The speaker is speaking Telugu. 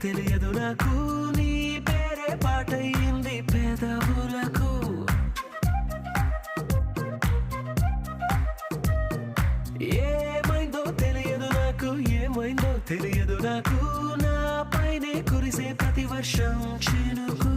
తెలియదు నాకు నీ పేరే పాటయింది పెదవులకు ఏమైందో తెలియదు నాకు నా పైనే కురిసే ప్రతి వర్షం చినుకు